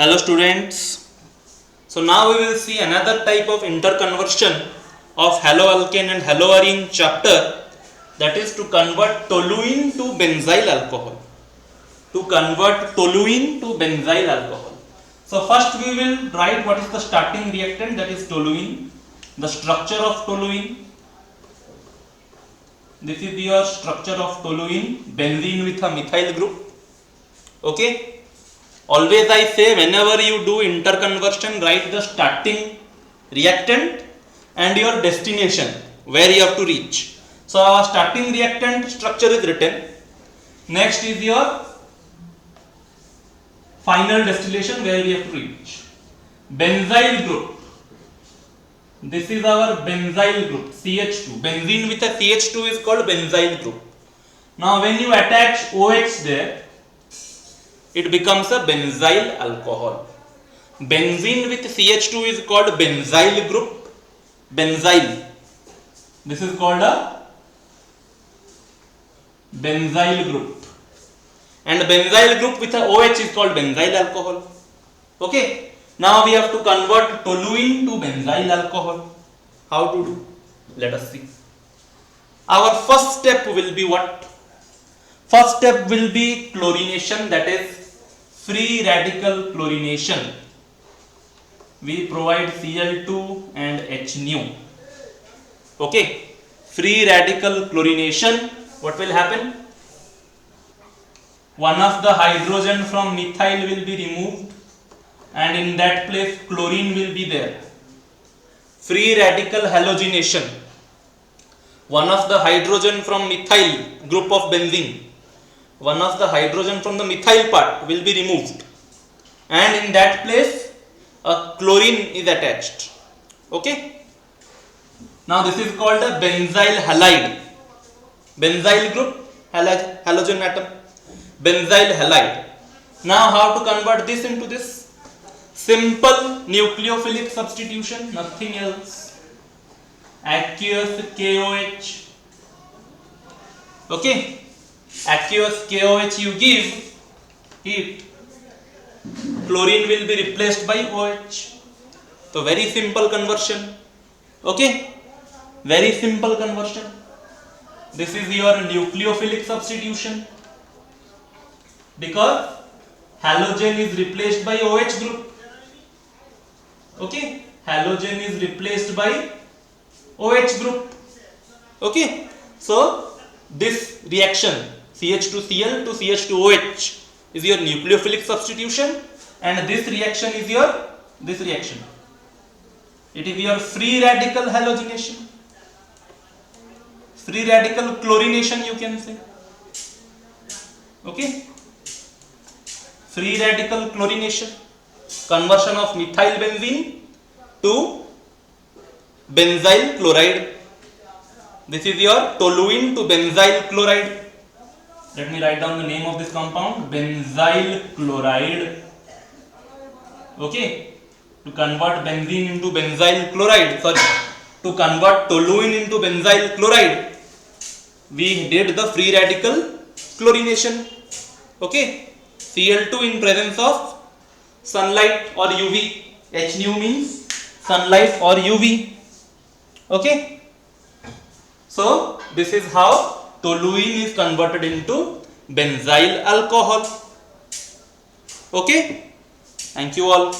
Hello students. So now we will see another type of interconversion of haloalkane and haloarine chapter, that is to convert toluene to benzyl alcohol. To convert toluene to benzyl alcohol. So first we will write what is the starting reactant, that is toluene, the structure of toluene. This is your structure of toluene, benzene with a methyl group. Okay. Always I say, whenever you do interconversion, write the starting reactant and your destination, where you have to reach. So our starting reactant structure is written. Next is your final destination, where we have to reach. Benzyl group. This is our benzyl group, CH2. Benzene with a CH2 is called benzyl group. Now when you attach OH there, it becomes a benzyl alcohol. Benzene with CH2 is called benzyl group. Benzyl. This is called a benzyl group. And benzyl group with a OH is called benzyl alcohol. Okay. Now we have to convert toluene to benzyl alcohol. How to do? Let us see. Our first step will be what? First step will be chlorination, that is free radical chlorination. We provide Cl2 and H nu. Okay. Free radical chlorination. What will happen? One of the hydrogen from methyl will be removed, and in that place chlorine will be there. Free radical halogenation. One of the hydrogen from methyl group of benzene, one of the hydrogen from the methyl part will be removed, and in that place a chlorine is attached. Okay. Now this is called a benzyl halide. Benzyl group, halogen atom, benzyl halide. Now how to convert this into this? Simple nucleophilic substitution, nothing else. Aqueous KOH. Okay. Aqueous KOH you give heat, chlorine will be replaced by OH. So very simple conversion. Okay. Very simple conversion. This is your nucleophilic substitution, because halogen is replaced by OH group. Okay. Halogen is replaced by OH group. Okay. So this reaction CH2Cl to CH2OH is your nucleophilic substitution, and this reaction is your this reaction. It is your free radical halogenation. Free radical chlorination, you can say. Okay. Free radical chlorination. Conversion of methyl benzene to benzyl chloride. This is your toluene to benzyl chloride. Let me write down the name of this compound, benzyl chloride. Okay. To convert benzene into benzyl chloride, to convert toluene into benzyl chloride, we did the free radical chlorination. Okay. Cl2 in presence of sunlight or UV. H nu means sunlight or UV. Okay. So this is how toluene is converted into benzyl alcohol. Okay. Thank you all.